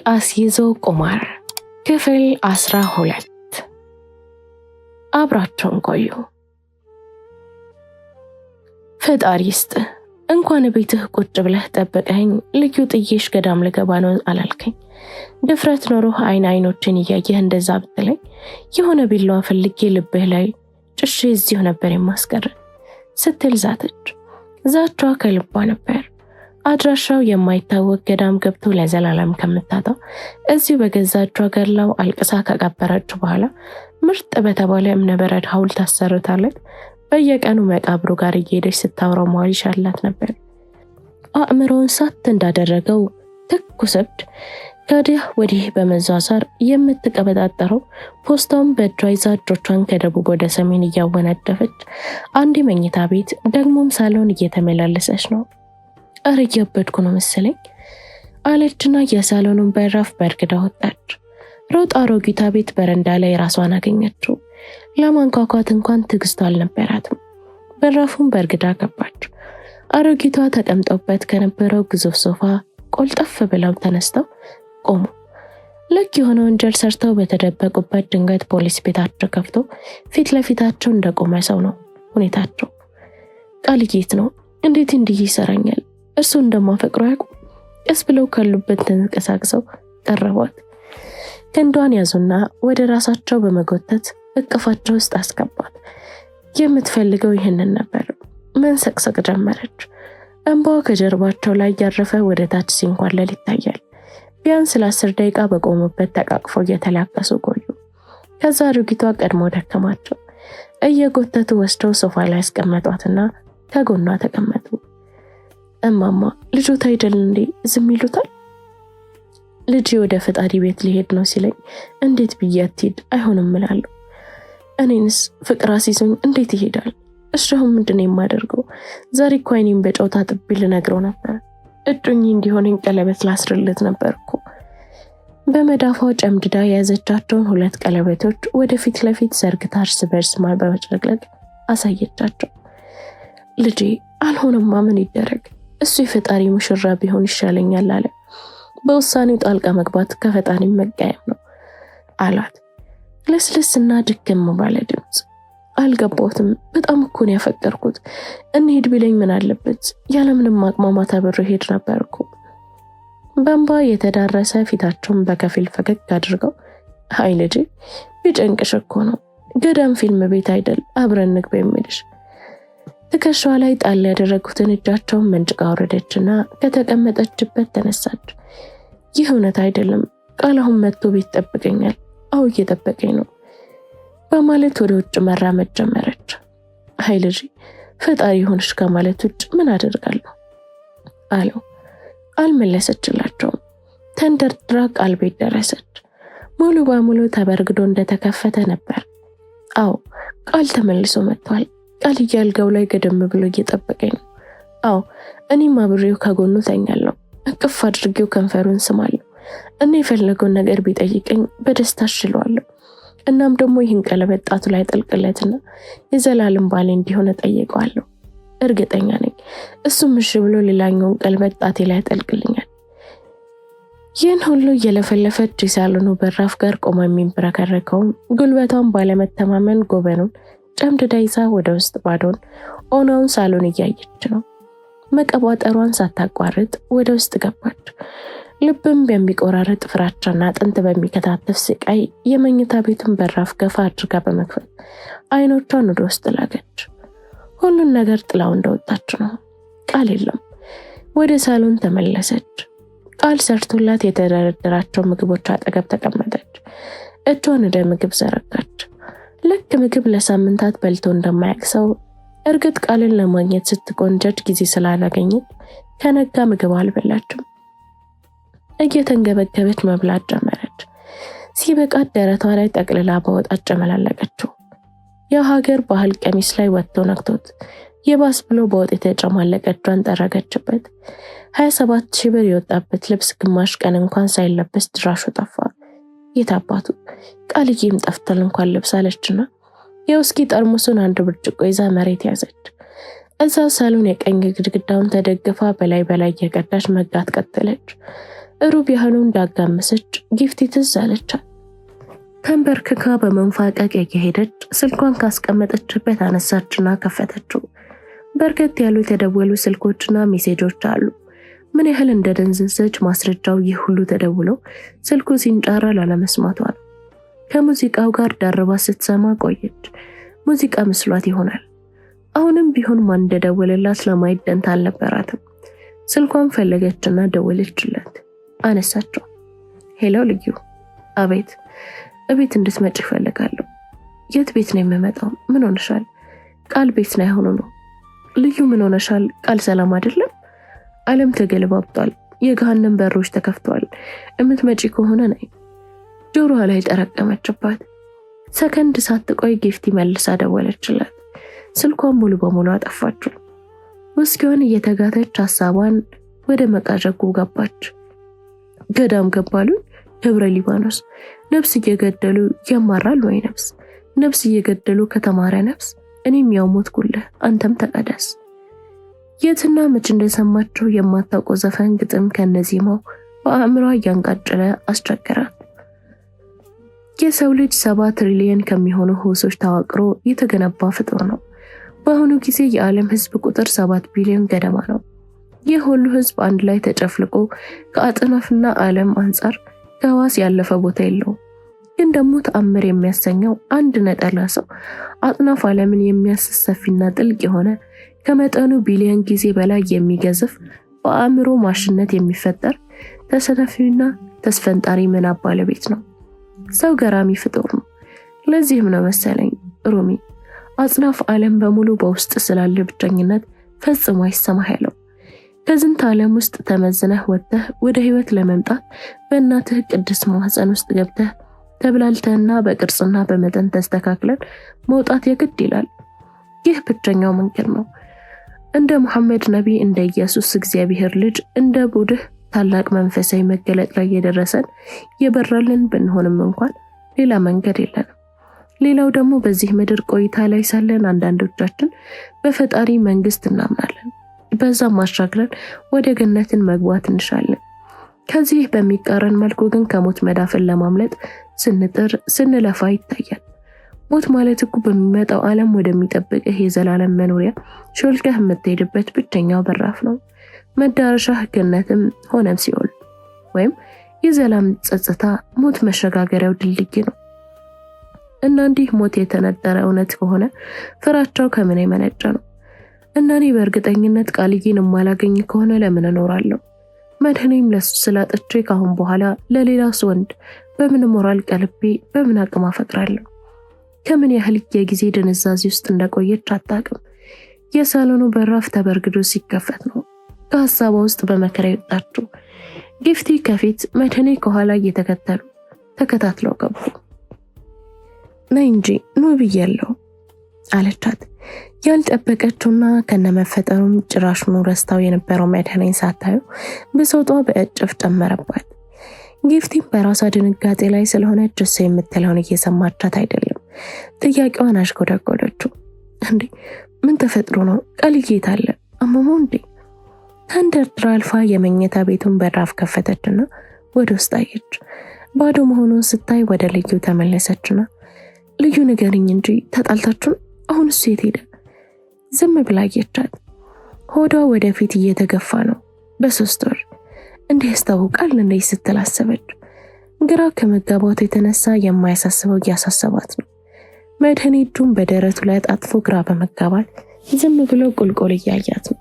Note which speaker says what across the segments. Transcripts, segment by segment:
Speaker 1: አስይዞ ቁማር ክፍል 12 አብራችሁን ቆዩ። ፈጣሪ ይስጥህ። እንኳን ቤትህ ቁጭ ብለህ ጠበቀኝ። ልዩ ጥዬሽ ገዳም ልገባ ነው አላልከኝ። ድፍረት ኖሮህ አይኖችን እያየህ እንደዛ ብትለኝ የሆነ ቢላዋ ፈልጌ ልብህ ላይ ጭሼ እዚሁ ነበር የማስቀር ስትል ዛተች። ዛቻዋ ከልቧ ነበር። አድራሻው የማይታወቅ ገዳም ገብቶ ለዘላለም ከምታጣው እዚሁ በገዛ እጇ ገላው አልቅሳ ከቀበረች በኋላ ምርጥ በተባለ እምነበረድ ሐውልት አሰርታለት በየቀኑ መቃብሩ ጋር እየሄደች ስታወራው መዋል ይሻላት ነበር። አእምሮውን ሳት እንዳደረገው ትኩስ እብድ ከዲህ ወዲህ በመዟዟር የምትቀበጣጠረው ፖስታውን በእጇ ይዛ እጆቿን ከደቡብ ወደ ሰሜን እያወናደፈች አንድ መኝታ ቤት ደግሞም ሳሎን እየተመላለሰች ነው። አረ እያበድኩ ነው መሰለኝ አለችና የሳሎኑን በራፍ በርግዳ ወጣች። ሮጣ አሮጊቷ ቤት በረንዳ ላይ ራሷን አገኘችው። ለማንኳኳት እንኳን ትዕግስቱ አልነበራትም። በራፉን በርግዳ ገባች። አሮጊቷ ተቀምጠውበት ከነበረው ግዙፍ ሶፋ ቆልጠፍ ብለው ተነስተው ቆሙ። ልክ የሆነ ወንጀል ሰርተው በተደበቁበት ድንገት ፖሊስ ቤታቸው ከፍቶ ፊት ለፊታቸው እንደቆመ ሰው ነው ሁኔታቸው። ቃልዬት ነው እንዴት እንዲህ ይሰራኛል? እርሱ እንደማፈቅረው ያውቁ። ቀስ ብለው ካሉበት ተንቀሳቅሰው ቀረቧት። ክንዷን ያዙና ወደ ራሳቸው በመጎተት እቅፋቸው ውስጥ አስገቧት። የምትፈልገው ይህንን ነበር። መንሰቅሰቅ ጀመረች። እንባዋ ከጀርባቸው ላይ ያረፈ ወደ ታች ሲንኳለል ይታያል። ቢያንስ ለ10 ደቂቃ በቆሙበት ተቃቅፈው እየተላቀሱ ቆዩ። ከዛ አሮጊቷ ቀድሞ ደከማቸው። እየጎተቱ ወስደው ሶፋ ላይ አስቀመጧትና ከጎኗ ተቀመጡ። እማማ ልጆት አይደል እንዴ ዝም ይሉታል? ልጅ ወደ ፈጣሪ ቤት ሊሄድ ነው ሲለኝ እንዴት ብዬ አትሄድ አይሆንም እላለሁ። እኔንስ ፍቅር አስይዞኝ እንዴት ይሄዳል? እሻሁን ምንድነው የማደርገው? ዛሬ እኮ አይኔን በጨው ታጥቤ ልነግረው ነበር። እጮኝ እንዲሆነኝ ቀለበት ላስርለት ነበር እኮ። በመዳፏ ጨምድዳ የያዘቻቸውን 2 ቀለበቶች ወደፊት ለፊት ዘርግታ እርስ በርስ በመጨቅለቅ አሳየቻቸው። ልጄ አልሆነማ ምን ይደረግ? እሱ የፈጣሪ ሙሽራ ቢሆን ይሻለኛል አለ። በውሳኔው ጣልቃ መግባት ከፈጣሪ መቀየም ነው አላት ለስለስና ድክም ባለ ድምፅ። አልገባሁትም። በጣም እኮ ነው ያፈቀርኩት። እንሂድ ቢለኝ ምን አለበት? ያለምንም ማቅማማት አብሬ ሄድ ነበር እኮ። በእንባ የተዳረሰ ፊታቸውን በከፊል ፈገግ አድርገው አይ ልጄ ቢጨንቅሽ እኮ ነው ገዳም ፊልም ቤት አይደል አብረን ንግባ የሚልሽ። ትከሻዋ ላይ ጣል ያደረጉትን እጃቸውን መንጭቃ ወረደችና ከተቀመጠችበት ተነሳች። ይህ እውነት አይደለም። ቃል አሁን መጥቶ ቤት ጠብቀኛል። አው እየጠበቀኝ ነው በማለት ወደ ውጭ መራመድ ጀመረች። አይ ልጄ ፈጣሪ ሆንሽ ከማለት ውጭ ምን አደርጋለሁ አለው። አልመለሰችላቸውም። ተንደርድራ ቃል ቤት ደረሰች። ሙሉ በሙሉ ተበርግዶ እንደተከፈተ ነበር። አው ቃል ተመልሶ መጥቷል። ቃል እያልጋው ላይ ገደም ብሎ እየጠበቀኝ ነው። አው እኔም አብሬው ከጎኑ ተኛለሁ። እቅፍ አድርጌው ከንፈሩን ስማለሁ። እኔ የፈለገውን ነገር ቢጠይቀኝ በደስታ አሽለዋለሁ። እናም ደግሞ ይህን ቀለበት ጣቱ ላይ ጠልቅለትና የዘላለም ባሌ እንዲሆን ጠይቀዋለሁ። እርግጠኛ ነኝ እሱም እሺ ብሎ ሌላኛውን ቀለበት ጣቴ ላይ ጠልቅልኛል። ይህን ሁሉ እየለፈለፈች የሳሎኑ በራፍ ጋር ቆማ የሚንበረከረከው ጉልበቷን ባለመተማመን ጎበኑን ጨምድዳ ይዛ ወደ ውስጥ ባዶን ኦናውን ሳሎን እያየች ነው። መቀባጠሯን ሳታቋርጥ ወደ ውስጥ ገባች። ልብም በሚቆራረጥ ፍራቻና አጥንት በሚከታተፍ ስቃይ የመኝታ ቤቱን በራፍ ገፋ አድርጋ በመክፈት አይኖቿን ወደ ውስጥ ላገች። ሁሉን ነገር ጥላው እንደወጣች ነው። ቃል የለም። ወደ ሳሎን ተመለሰች። ቃል ሰርቶላት የተደረደራቸው ምግቦች አጠገብ ተቀመጠች። እጇን ወደ ምግብ ዘረጋች። ልክ ምግብ ለሳምንታት በልቶ እንደማያቅሰው እርግጥ ቃልን ለማግኘት ስትቆንጀት ጊዜ ስላላገኘች ከነጋ ምግብ አልበላችም። እየተንገበገበች መብላት ጀመረች። ሲበቃት ደረቷ ላይ ጠቅልላ በወጣት ጨመላለቀችው። የሀገር ባህል ቀሚስ ላይ ወጥቶ ነክቶት የባስ ብሎ በወጥ የተጨማለቀ እጇን ጠረገችበት። 27,000 ብር የወጣበት ልብስ ግማሽ ቀን እንኳን ሳይለበስ ድራሹ ጠፋ። የታባቱ ቃልዬም ጠፍተል እንኳን ልብስ አለችና የውስኪ ጠርሙሱን አንድ ብርጭቆ ይዛ መሬት ያዘች። እዛው ሳሎን የቀኝ ግድግዳውን ተደግፋ በላይ የቀዳች መጋት ቀጠለች። ሩብ ያህሉ እንዳጋመሰች ጊፍቲ ትዝ አለቻት። ተንበርክካ በመንፋቀቅ የሄደች ስልኳን ካስቀመጠችበት አነሳችና ከፈተችው። በርከት ያሉ የተደወሉ ስልኮችና ሜሴጆች አሉ። ምን ያህል እንደደንዘዘች ማስረጃው ይህ ሁሉ ተደውሎ ስልኩ ሲንጫራ ላለመስማቷ ነው። ከሙዚቃው ጋር ደርባ ስትሰማ ቆየች። ሙዚቃ መስሏት ይሆናል። አሁንም ቢሆን ማን እንደደወለላት ለማየት ደንታ አልነበራትም። ስልኳን ፈለገችና ደወለችለት። አነሳቸው። ሄሎ ልዩ። አቤት። እቤት እንድትመጪ እፈልጋለሁ። የት ቤት ነው የምመጣው? ምን ሆነሻል? ቃል ቤት ነው ያሁኑ ነው። ልዩ ምን ሆነሻል? ቃል ሰላም አይደለም? ዓለም ተገለባብጧል። የገሃነም በሮች ተከፍተዋል። እምትመጪ ከሆነ ነይ። ጆሮዋ ላይ ጠረቀመችባት። ሰከንድ ሳትቆይ ጊፍቲ መልሳ ደወለችላት። ስልኳን ሙሉ በሙሉ አጠፋችው። ውስኪዋን እየተጋተች ሐሳቧን ወደ መቃዠጉ ገባች። ገዳም ገባሉን ደብረ ሊባኖስ። ነፍስ እየገደሉ ያማራል ወይ ነፍስ? ነፍስ እየገደሉ ከተማረ ነፍስ። እኔም ያው ሞትኩልህ፣ አንተም ተቀደስ። የትና መች እንደሰማችው የማታውቀው ዘፈን ግጥም ከነዚህማው በአእምሯ እያንቃጨለ አስቸገራት። የሰው ልጅ 7 ትሪሊየን ከሚሆኑ ህውሶች ተዋቅሮ የተገነባ ፍጡር ነው። በአሁኑ ጊዜ የዓለም ህዝብ ቁጥር 7 ቢሊዮን ገደማ ነው። ይህ ሁሉ ህዝብ አንድ ላይ ተጨፍልቆ ከአጥናፍና ዓለም አንጻር ከዋስ ያለፈ ቦታ የለውም። ግን ደግሞ ተአምር የሚያሰኘው አንድ ነጠላ ሰው አጥናፍ ዓለምን የሚያስስ ሰፊና ጥልቅ የሆነ ከመጠኑ ቢሊዮን ጊዜ በላይ የሚገዝፍ በአእምሮ ማሽነት የሚፈጠር ተሰነፊና ተስፈንጣሪ ምናብ ባለቤት ነው። ሰው ገራሚ ፍጡር ነው። ለዚህም ነው መሰለኝ ሩሚ አጽናፍ ዓለም በሙሉ በውስጥ ስላለ ብቸኝነት ፈጽሞ አይሰማህ ያለው። ከዝንተ ዓለም ውስጥ ተመዝነህ ወጥተህ ወደ ህይወት ለመምጣት በእናትህ ቅድስት ማህፀን ውስጥ ገብተህ ተብላልተህና በቅርጽና በመጠን ተስተካክለን መውጣት የግድ ይላል። ይህ ብቸኛው መንገድ ነው። እንደ ሙሐመድ ነቢይ፣ እንደ ኢየሱስ እግዚአብሔር ልጅ፣ እንደ ቡድህ ታላቅ መንፈሳዊ መገለጥ ላይ የደረሰን የበራልን ብንሆንም እንኳን ሌላ መንገድ የለንም። ሌላው ደግሞ በዚህ ምድር ቆይታ ላይ ሳለን አንዳንዶቻችን በፈጣሪ መንግስት እናምናለን። በዛም ማሻግረን ወደ ገነትን መግባት እንሻለን። ከዚህ በሚቃረን መልኩ ግን ከሞት መዳፍን ለማምለጥ ስንጥር ስንለፋ ይታያል። ሞት ማለት እኮ በሚመጣው ዓለም ወደሚጠብቅህ የዘላለም መኖሪያ ሾልከህ የምትሄድበት ብቸኛው በራፍ ነው። መዳረሻህ ገነትም ሆነም ሲኦል ወይም የዘላለም ጸጥታ ሞት መሸጋገሪያው ድልድይ ነው። እና እንዲህ ሞት የተነጠረ እውነት ከሆነ ፍራቻው ከምን የመነጨ ነው? እና እኔ በእርግጠኝነት ቃልዬን የማላገኝ ከሆነ ለምን እኖራለሁ? መድህኔም ለሱ ስላጥቼ ካሁን በኋላ ለሌላ ወንድ በምን ሞራል ቀልቤ በምን አቅም አፈቅራለሁ? ከምን ያህል የጊዜ ድንዛዜ ውስጥ እንደቆየች አታውቅም። የሳሎኑ በራፍ ተበርግዶ ሲከፈት ነው ከሀሳቧ ውስጥ በመከራ ይወጣችው። ጊፍቲ ከፊት መድህኔ ከኋላ እየተከተሉ ተከታትለው ገቡ። ነይ እንጂ ኑ ብያለሁ አለቻት። ያልጠበቀችውና ከነመፈጠሩም ጭራሽኑ ረስታው የነበረው መድህኔን ሳታዩ ብሶቷ በእጭፍ ጨመረባት። ጊፍቲም በራሷ ድንጋጤ ላይ ስለሆነች እሱ የምትለውን እየሰማቻት አይደለም። ጥያቄዋን አሽጎደጎደችው። እንዴ ምን ተፈጥሮ ነው? ቃልዬ የት አለ? አመመው እንዴ? ተንደርድራ አልፋ የመኝታ ቤቱን በራፍ ከፈተችና ወደ ውስጥ አየች። ባዶ መሆኑን ስታይ ወደ ልዩ ተመለሰችና ልዩ ንገሪኝ እንጂ ተጣልታችሁ? አሁን እሱ የት ሄደ? ዝም ብላ አየቻት። ሆዷ ወደፊት እየተገፋ ነው። በ3 ወር እንዲህ ያስታውቃል እንዴ ስትል አሰበች። ግራ ከመጋባቱ የተነሳ የማያሳስበው እያሳሰባት ነው። መድህኔ እጁን በደረቱ ላይ አጣጥፎ ግራ በመጋባት ዝም ብሎ ቁልቁል እያያት ነው።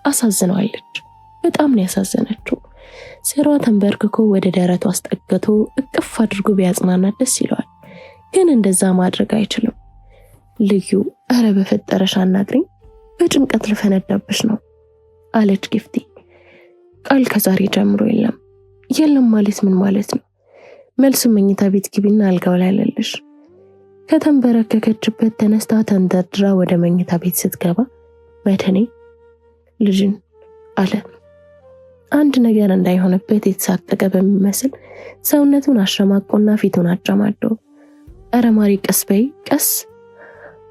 Speaker 1: አሳዝነዋለች። በጣም ነው ያሳዘነችው። ስሯ ተንበርክኮ ወደ ደረቱ አስጠግቶ እቅፍ አድርጎ ቢያጽናናት ደስ ይለዋል። ግን እንደዛ ማድረግ አይችልም። ልዩ አረ በፈጠረሽ አናግሪኝ፣ በጭንቀት ልፈነዳብሽ ነው አለች ጊፍቲ። ቃል ከዛሬ ጀምሮ የለም ማለት ምን ማለት ነው? መልሱ መኝታ ቤት ግቢና አልጋው ላይ አለልሽ። ከተንበረከከችበት ተነስታ ተንደርድራ ወደ መኝታ ቤት ስትገባ መድህኔ ልጅን አለ። አንድ ነገር እንዳይሆንበት የተሳቀቀ በሚመስል ሰውነቱን አሸማቆና ፊቱን አጫማዶ አረ ማሪ ቀስ በይ ቀስ።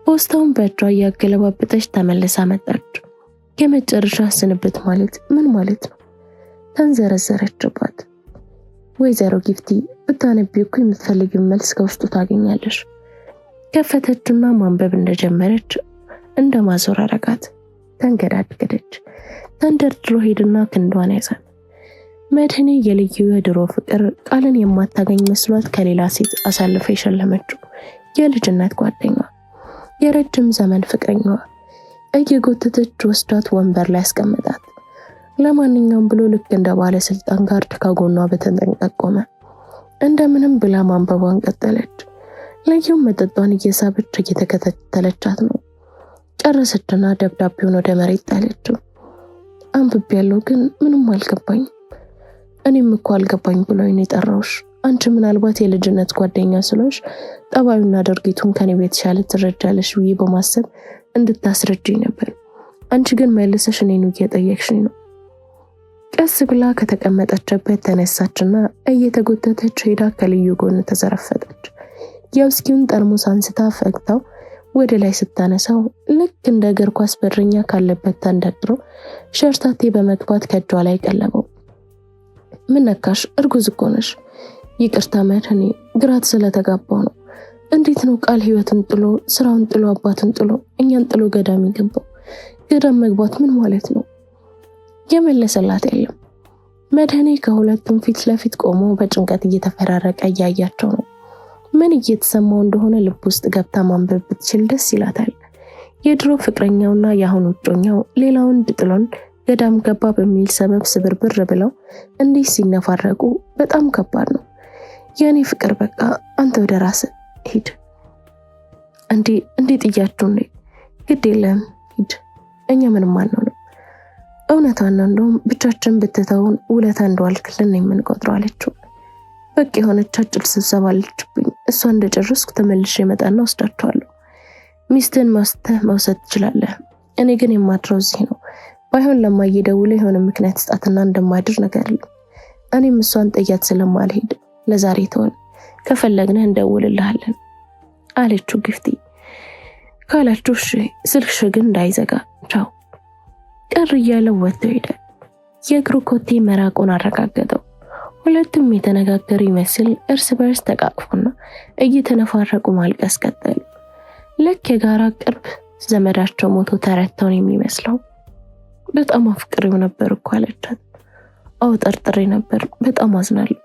Speaker 1: ፖስታውን በእጇ እያገለባበጠች ተመልሳ መጣች። የመጨረሻ ስንብት ማለት ምን ማለት ነው? ተንዘረዘረችባት። ወይዘሮ ጊፍቲ ብታነቢው እኮ የምትፈልጊው መልስ ከውስጡ ታገኛለሽ። ከፈተችና ማንበብ እንደጀመረች እንደ ማዞር አረጋት። ተንገዳገደች። ተንደርድሮ ሄድና ክንዷን ያዛት። መድህኔ የልዩ የድሮ ፍቅር ቃልን የማታገኝ መስሏት ከሌላ ሴት አሳልፈ የሸለመችው የልጅነት ጓደኛዋ፣ የረጅም ዘመን ፍቅረኛዋ እየጎተተች ወስዳት ወንበር ላይ ያስቀመጣት። ለማንኛውም ብሎ ልክ እንደ ባለስልጣን ጋርድ ከጎኗ በተጠንቀቅ ቆመ። እንደምንም ብላ ማንበቧን ቀጠለች። ልዩም መጠጧን እየሳበች እየተከታተለቻት ነው። ጨረሰችና ደብዳቤውን ወደ መሬት ጣለችው። አንብቤያለሁ ግን ምንም አልገባኝ። እኔም እኮ አልገባኝ ብሎኝ ነው የጠራሁሽ። አንቺ ምናልባት የልጅነት ጓደኛ ስለሆንሽ ጠባዩና ድርጊቱን ከኔ የተሻለ ትረጃለሽ ብዬ በማሰብ እንድታስረጅኝ ነበር። አንቺ ግን መልሰሽ እኔኑ እየጠየቅሽኝ ነው። ቀስ ብላ ከተቀመጠችበት ተነሳችና እየተጎተተች ሄዳ ከልዩ ጎን ተዘረፈጠች። የውስኪውን ጠርሙስ አንስታ ፈግታው ወደ ላይ ስታነሳው ልክ እንደ እግር ኳስ በረኛ ካለበት ተንደርድሮ ሸርታቴ በመግባት ከእጇ ላይ ቀለበው። ምን ነካሽ? እርጉዝ እኮ ነሽ። ይቅርታ መድህኔ፣ ግራት ስለተጋባው ነው። እንዴት ነው ቃል ህይወትን ጥሎ ስራውን ጥሎ አባትን ጥሎ እኛን ጥሎ ገዳም ይገባው? ገዳም መግባት ምን ማለት ነው? የመለሰላት የለም። መድህኔ ከሁለቱም ፊት ለፊት ቆሞ በጭንቀት እየተፈራረቀ እያያቸው ነው። ምን እየተሰማው እንደሆነ ልብ ውስጥ ገብታ ማንበብ ብትችል ደስ ይላታል። የድሮ ፍቅረኛውና የአሁኑ እጮኛው ሌላ ወንድ ጥሎን ገዳም ገባ በሚል ሰበብ ስብርብር ብለው እንዲህ ሲነፋረቁ በጣም ከባድ ነው። የኔ ፍቅር በቃ አንተ ወደ ራስህ ሂድ። እንዴ ጥያችሁ ነው? ግድ የለም ሂድ። እኛ ምንም አንሆንም። እውነቷን ነው። እንደውም ብቻችን ብትተውን ውለታ እንደዋልክልን የምንቆጥረው አለችው። በቃ የሆነች አጭር ስብሰባ አለችብኝ። እሷ እንደጨረስኩ ተመልሼ እመጣና ወስዳቸዋለሁ። ሚስትን መውሰድ ትችላለህ። እኔ ግን የማድረው እዚህ ነው። ባይሆን ለማይደውለው የሆነ ምክንያት ስጣትና እንደማድር ነገርልኝ። እኔም እሷን ጥያት ስለማልሄድ ለዛሬ ተወን፣ ከፈለግነህ እንደውልልሃለን አለችው ጊፍቲ። ካላችሁ እሺ፣ ስልክሽ ግን እንዳይዘጋ ቻው። ቀር እያለ ወጥቶ ሄደ። የእግሩ ኮቴ መራቁን አረጋገጠው። ሁለቱም የተነጋገሩ ይመስል እርስ በርስ ተቃቅፎና እየተነፋረቁ ማልቀስ ቀጠሉ። ልክ የጋራ ቅርብ ዘመዳቸው ሞቶ ተረተውን የሚመስለው። በጣም አፍቅሬው ነበር እኮ አለቻት። አዎ ጠርጥሬ ነበር፣ በጣም አዝናለሁ።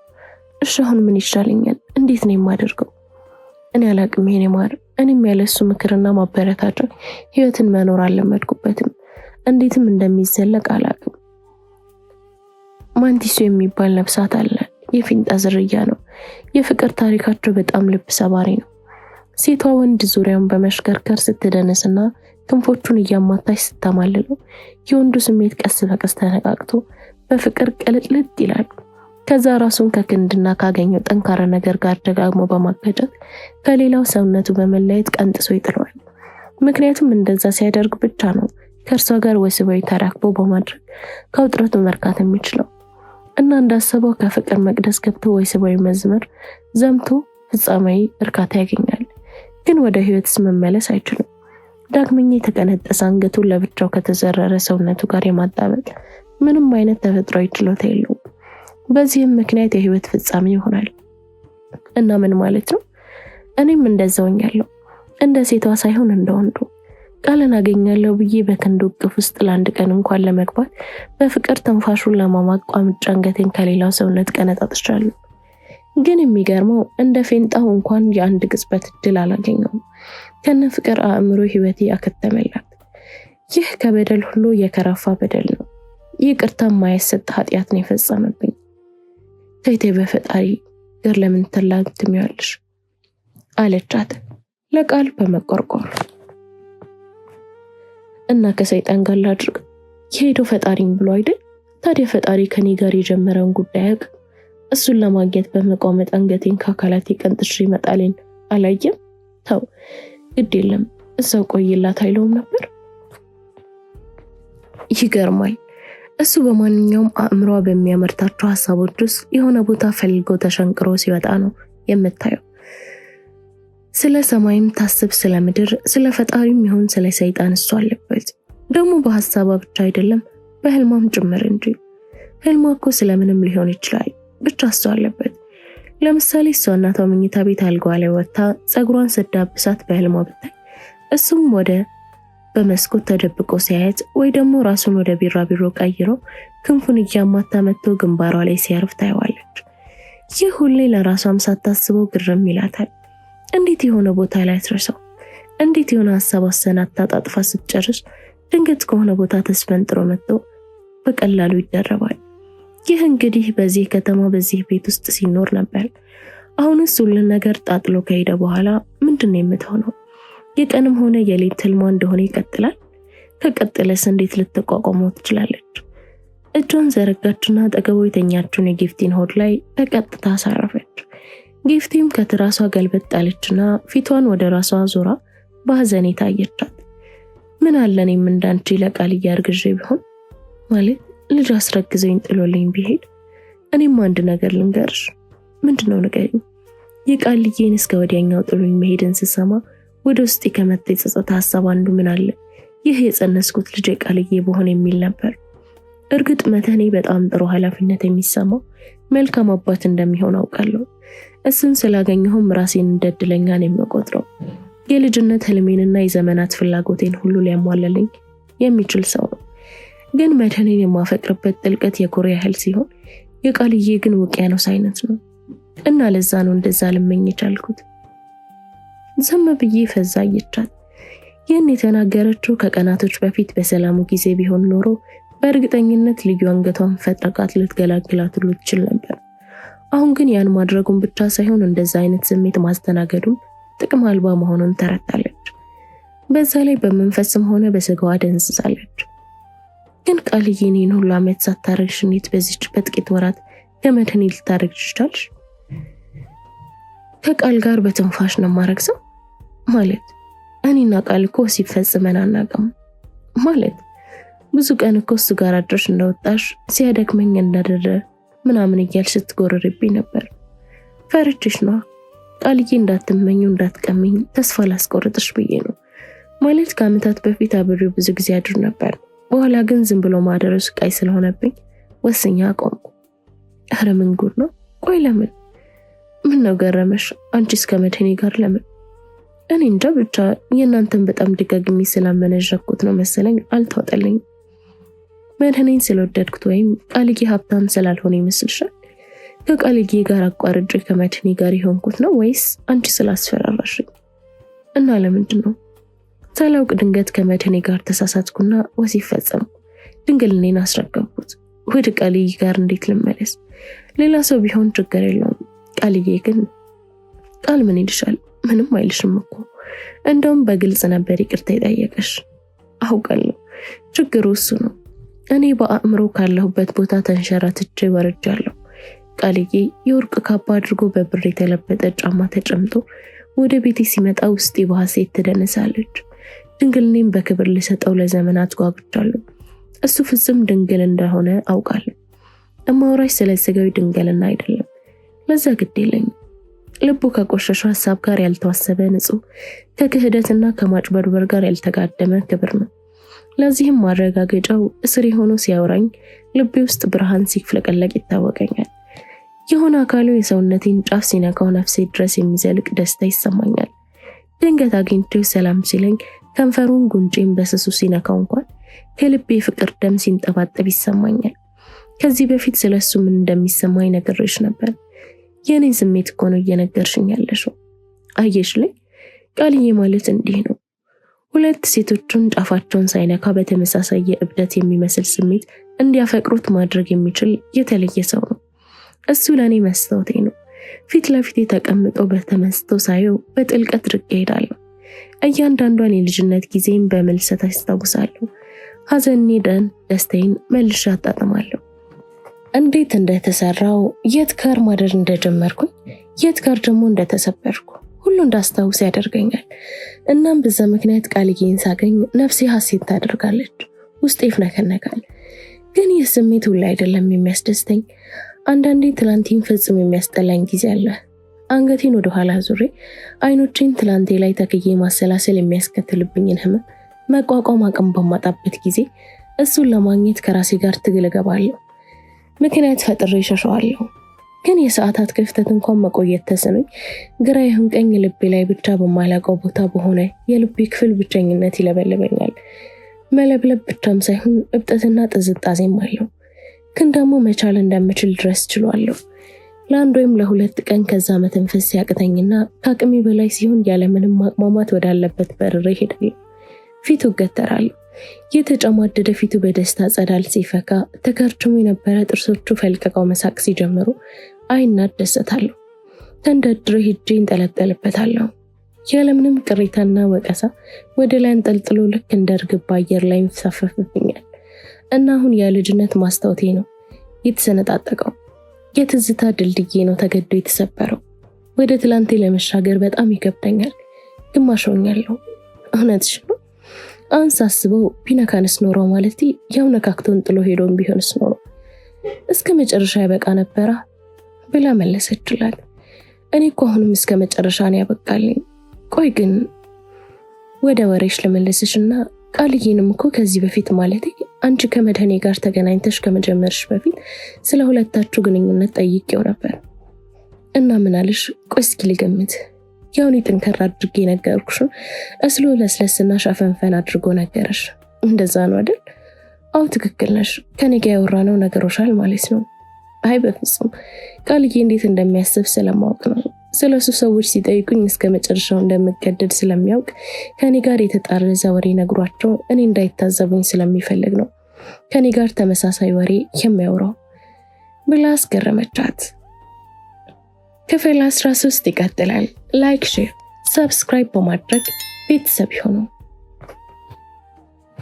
Speaker 1: እሺ አሁን ምን ይሻለኛል? እንዴት ነው የማደርገው? እኔ አላቅም ይሄን ማር። እኔም ያለሱ ምክርና ማበረታቻ ህይወትን መኖር አልለመድኩበትም። እንዴትም እንደሚዘለቅ አላቅም። ማንቲሱ የሚባል ነፍሳት አለ። የፊንጣ ዝርያ ነው። የፍቅር ታሪካቸው በጣም ልብ ሰባሪ ነው። ሴቷ ወንድ ዙሪያውን በመሽከርከር ስትደነስና ክንፎቹን እያማታች ስታማልለው የወንዱ ስሜት ቀስ በቀስ ተነቃቅቶ በፍቅር ቅልጥልጥ ይላል። ከዛ ራሱን ከክንድና ካገኘው ጠንካራ ነገር ጋር ደጋግሞ በማገጨት ከሌላው ሰውነቱ በመለየት ቀንጥሶ ይጥለዋል። ምክንያቱም እንደዛ ሲያደርግ ብቻ ነው ከእርሷ ጋር ወሲባዊ ተራክቦ በማድረግ ከውጥረቱ መርካት የሚችለው እና እንዳሰበው ከፍቅር መቅደስ ገብቶ ወሲባዊ መዝመር ዘምቶ ፍጻሜያዊ እርካታ ያገኛል። ግን ወደ ህይወትስ መመለስ አይችልም። ዳግመኛ የተቀነጠሰ አንገቱን ለብቻው ከተዘረረ ሰውነቱ ጋር የማጣበቅ ምንም አይነት ተፈጥሯዊ ችሎታ የለውም። በዚህም ምክንያት የህይወት ፍጻሜ ይሆናል። እና ምን ማለት ነው? እኔም እንደዛውኛለሁ፣ እንደ ሴቷ ሳይሆን እንደ ወንዱ። ቃልን አገኛለሁ ብዬ በከንዱ እቅፍ ውስጥ ለአንድ ቀን እንኳን ለመግባት በፍቅር ተንፋሹን ለማማቅ ቋምጫ አንገቴን ከሌላው ሰውነት ቀነጣጥቻለሁ። ግን የሚገርመው እንደ ፌንጣው እንኳን የአንድ ቅጽበት እድል አላገኘውም። ከነ ፍቅር አእምሮ ህይወቴ አከተመላት። ይህ ከበደል ሁሉ የከረፋ በደል ነው። ይቅርታ የማይሰጥ ኃጢአት ነው የፈጸመብኝ። ከይቴ በፈጣሪ ጋር ለምን ትላንትሚያለሽ አለቻት ለቃል በመቆርቆር። እና ከሰይጣን ጋር ላድርግ የሄደው ፈጣሪን ብሎ አይደል? ታዲያ ፈጣሪ ከኔ ጋር የጀመረውን ጉዳይ አቅ እሱን ለማግኘት በመቋመጥ አንገቴን ከአካላቴ ቀንጥሼ መጣሌን አላየም? ተው ግድ የለም እዛው ቆይላት አይለውም ነበር? ይገርማል። እሱ በማንኛውም አእምሯ በሚያመርታቸው ሐሳቦች ውስጥ የሆነ ቦታ ፈልገው ተሸንቅሮ ሲወጣ ነው የምታየው። ስለ ሰማይም ታስብ፣ ስለ ምድር፣ ስለ ፈጣሪም ይሁን ስለ ሰይጣን እሱ አለበት። ደግሞ በሐሳቧ ብቻ አይደለም በህልሟም ጭምር እንጂ። ህልሟ እኮ ስለምንም ሊሆን ይችላል። ብቻ እሱ አለበት። ለምሳሌ እሷ እናቷ መኝታ ቤት አልጋዋ ላይ ወጥታ ፀጉሯን ስዳብሳት በህልሟ ብታይ እሱም ወደ በመስኮት ተደብቆ ሲያየት ወይ ደግሞ ራሱን ወደ ቢራቢሮ ቀይሮ ክንፉን እያማታ መጥቶ ግንባሯ ላይ ሲያርፍ ታየዋለች። ይህ ሁሌ ለራሷም ሳታስበው ግርም ይላታል። እንዴት የሆነ ቦታ ላይ አትረሳው? እንዴት የሆነ ሐሳብ አሰናታ ጣጥፋ ስትጨርስ ድንገት ከሆነ ቦታ ተስፈንጥሮ መጥቶ በቀላሉ ይደረባል። ይህ እንግዲህ በዚህ ከተማ በዚህ ቤት ውስጥ ሲኖር ነበር። አሁንስ ሁሉን ነገር ጣጥሎ ከሄደ በኋላ ምንድነው የምትሆነው? የቀንም ሆነ የሌት ህልሟ እንደሆነ ይቀጥላል። ከቀጠለስ እንዴት ልትቋቋመው ትችላለች? እጇን ዘረጋችና አጠገቡ የተኛችውን የጊፍቲን ሆድ ላይ በቀጥታ አሳረፈች። ጊፍቲም ከትራሷ ገልበጥ አለችና ፊቷን ወደ ራሷ ዞራ በሐዘኔታ አየቻት። ምን አለ እኔም እንዳንቺ ለቃልዬ አርግዤ ቢሆን ማለት ልጅ አስረግዘኝ ጥሎልኝ ቢሄድ። እኔም አንድ ነገር ልንገርሽ። ምንድነው ንገሪኝ? የቃልዬን እስከ ወዲያኛው ጥሎኝ መሄድን ስሰማ ወደ ውስጥ ከመጣ የጸጸት ሐሳብ አንዱ ምን አለ ይህ የጸነስኩት ልጅ የቃልዬ በሆነ የሚል ነበር። እርግጥ መተኔ በጣም ጥሩ ኃላፊነት የሚሰማው መልካም አባት እንደሚሆን አውቃለሁ። እሱን ስላገኘሁም ራሴን እንደድለኛ ነው የምቆጥረው። የልጅነት ህልሜንና የዘመናት ፍላጎቴን ሁሉ ሊያሟላልኝ የሚችል ሰው ነው። ግን መተኔን የማፈቅርበት ጥልቀት የኩሬ ያህል ሲሆን የቃልዬ ግን ውቅያኖስ አይነት ነው እና ለዛ ነው እንደዛ ልመኝ የቻልኩት። ዝም ብዬ ፈዛ አየቻት። ይህን የተናገረችው ከቀናቶች በፊት በሰላሙ ጊዜ ቢሆን ኖሮ በእርግጠኝነት ልዩ አንገቷን ፈጥረቃት ልትገላግላት ሁሉ ትችል ነበር። አሁን ግን ያን ማድረጉን ብቻ ሳይሆን እንደዛ አይነት ስሜት ማስተናገዱን ጥቅም አልባ መሆኑን ተረድታለች። በዛ ላይ በመንፈስም ሆነ በስጋዋ ደንዝዛለች። ግን ቃልዬ እኔን ሁሉ ዓመት ሳታረግሽ እንዴት በዚች በጥቂት ወራት ከመድህኔ ልታረግሽ ቻልሽ? ከቃል ጋር በትንፋሽ ነው ማረግሰው ማለት እኔና ቃል እኮ ሲፈጽመን አናውቅም ማለት ብዙ ቀን እኮ እሱ ጋር አድረሽ እንደወጣሽ ሲያደክመኝ እንዳደረ ምናምን እያልሽ ስትጎርርብኝ ነበር። ፈርችሽ ነው ቃልዬ እንዳትመኙ እንዳትቀመኝ ተስፋ ላስቆርጥሽ ብዬ ነው። ማለት ከዓመታት በፊት አብሬው ብዙ ጊዜ አድር ነበር። በኋላ ግን ዝም ብሎ ማደሩ ስቃይ ስለሆነብኝ ወስኛ አቆምኩ። ኧረ ምን ጉድ ነው? ቆይ ለምን? ምን ነው ገረመሽ? አንቺስ ከመድህኔ ጋር ለምን? እኔ እንጃ ብቻ የእናንተን በጣም ደጋግሜ ስላመነዠኩት ነው መሰለኝ አልተወጠልኝ። መድህኔን ስለወደድኩት ወይም ቃልዬ ሀብታም ስላልሆነ ይመስልሻል? ከቃልዬ ጋር አቋርጬ ከመድህኔ ጋር የሆንኩት ነው ወይስ አንቺ ስላስፈራራሽኝ? እና ለምንድን ነው? ሳላውቅ ድንገት ከመድህኔ ጋር ተሳሳትኩና ወሲብ ፈጸምኩ። ድንግልኔን አስረገምኩት። ወደ ቃልዬ ጋር እንዴት ልመለስ? ሌላ ሰው ቢሆን ችግር የለውም። ቃልዬ ግን ቃል ምን ይልሻል? ምንም አይልሽም እኮ። እንደውም በግልጽ ነበር ይቅርታ የጠየቀሽ። አውቃለሁ። ችግሩ እሱ ነው። እኔ በአእምሮ ካለሁበት ቦታ ተንሸራትቼ ወርጃለሁ። ቃልዬ የወርቅ ካባ አድርጎ በብር የተለበጠ ጫማ ተጨምቶ ወደ ቤቴ ሲመጣ ውስጤ በሐሴት ትደነሳለች። ድንግልኔም በክብር ልሰጠው ለዘመናት ጓጉቻለሁ። እሱ ፍጹም ድንግል እንደሆነ አውቃለሁ። እማወራሽ ስለ ስጋዊ ድንግልና አይደለም። ለዛ ግድ የለኝም። ልቡ ከቆሸሸ ሐሳብ ጋር ያልተዋሰበ ንጹህ፣ ከክህደትና ከማጭበርበር ጋር ያልተጋደመ ክብር ነው። ለዚህም ማረጋገጫው እስር ሆኖ ሲያወራኝ ልቤ ውስጥ ብርሃን ሲፍለቀለቅ ይታወቀኛል። የሆነ አካሉ የሰውነቴን ጫፍ ሲነካው ነፍሴ ድረስ የሚዘልቅ ደስታ ይሰማኛል። ድንገት አግኝቼው ሰላም ሲለኝ ከንፈሩን ጉንጬን በስሱ ሲነካው እንኳን ከልቤ ፍቅር ደም ሲንጠባጠብ ይሰማኛል። ከዚህ በፊት ስለሱ ምን እንደሚሰማኝ ነግሬሽ ነበር። የኔን ስሜት እኮ ነው እየነገርሽኝ ያለሽው። አየሽልኝ፣ ቃልዬ ማለት እንዲህ ነው። ሁለት ሴቶችን ጫፋቸውን ሳይነካ በተመሳሳይ የእብደት የሚመስል ስሜት እንዲያፈቅሩት ማድረግ የሚችል የተለየ ሰው ነው። እሱ ለኔ መስታወቴ ነው። ፊት ለፊት ተቀምጦ በተመስጦ ሳየው በጥልቀት ርቄ እሄዳለሁ። እያንዳንዷን የልጅነት ጊዜን በመልሰት አስታውሳለሁ። ሐዘኔን፣ ደስታዬን መልሼ አጣጥማለሁ። እንዴት እንደተሰራው፣ የት ጋር ማደር እንደጀመርኩኝ፣ የት ጋር ደግሞ እንደተሰበርኩ ሁሉ እንዳስታውስ ያደርገኛል። እናም በዛ ምክንያት ቃልዬን ሳገኝ ነፍሴ ሐሴት ታደርጋለች፣ ውስጤ ይፍነከነካል። ግን ይህ ስሜት ሁሉ አይደለም የሚያስደስተኝ። አንዳንዴ ትላንቴን ፍጹም የሚያስጠላኝ ጊዜ አለ። አንገቴን ወደ ኋላ ዙሬ አይኖቼን ትላንቴ ላይ ተክዬ ማሰላሰል የሚያስከትልብኝን ህመም መቋቋም አቅም በማጣበት ጊዜ እሱን ለማግኘት ከራሴ ጋር ትግል እገባለሁ። ምክንያት ፈጥሬ ሸሸዋለሁ። ግን የሰዓታት ክፍተት እንኳን መቆየት ተስኖኝ ግራ ይሁን ቀኝ ልቤ ላይ ብቻ በማላውቀው ቦታ በሆነ የልቤ ክፍል ብቸኝነት ይለበልበኛል። መለብለብ ብቻም ሳይሆን እብጠትና ጥዝጣዜም አለው። ግን ደግሞ መቻል እንደምችል ድረስ ችሏለሁ። ለአንድ ወይም ለሁለት ቀን ከዛ መተንፈስ ሲያቅተኝና ከአቅሜ በላይ ሲሆን ያለምንም ማቅማማት ወዳለበት በርሬ ሄዳለሁ። ፊቱ እገተራለሁ። የተጨማደደ ፊቱ በደስታ ጸዳል ሲፈካ ተከርችሞ የነበረ ጥርሶቹ ፈልቀቀው መሳቅ ሲጀምሩ አይና ደሰታለሁ። ተንደድሬ ሄጄ እንጠለጠልበታለሁ። ያለምንም ቅሬታና ወቀሳ ወደ ላይ አንጠልጥሎ ልክ እንደ እርግብ በአየር ላይ ይንሳፈፍብኛል። እና አሁን የልጅነት ማስታወቴ ነው የተሰነጣጠቀው። የትዝታ ድልድዬ ነው ተገዶ የተሰበረው። ወደ ትላንቴ ለመሻገር በጣም ይከብደኛል። ግማሽ ሆኛለሁ። እውነትሽ ነው። አሁን ሳስበው ቢነካንስ ኖሮ ማለት ያው ነካክቶን ጥሎ ሄዶን ቢሆንስ ኖሮ እስከ መጨረሻ ያበቃ ነበራ ብላ መለሰችላት። እኔ እኮ አሁንም እስከ መጨረሻ ነው ያበቃልኝ። ቆይ ግን ወደ ወሬሽ ልመልስሽና ቃልዬንም እኮ ከዚህ በፊት ማለት አንቺ ከመድህኔ ጋር ተገናኝተሽ ከመጀመርሽ በፊት ስለ ሁለታችሁ ግንኙነት ጠይቄው ነበር እና ምን አለሽ? ቆይ እስኪ ልገምት። ያውኔ ጥንከር አድርጌ ነገርኩሽ፣ እስሎ ለስለስና ሻፈንፈን አድርጎ ነገረሽ። እንደዛ ነው አይደል? አዎ ትክክል ነሽ። ከኔ ጋር ያወራነው ነገሮሻል ማለት ነው። አይ በፍጹም ቃልዬ እንዴት እንደሚያስብ ስለማወቅ ነው። ስለሱ ሰዎች ሲጠይቁኝ እስከ መጨረሻው እንደምገደድ ስለሚያውቅ ከኔ ጋር የተጣረዘ ወሬ ነግሯቸው እኔ እንዳይታዘቡኝ ስለሚፈልግ ነው ከኔ ጋር ተመሳሳይ ወሬ የሚያወራው ብላ አስገረመቻት። ክፍል 13 ይቀጥላል። ላይክ፣ ሼር፣ ሰብስክራይብ በማድረግ ቤተሰብ ይሁኑ።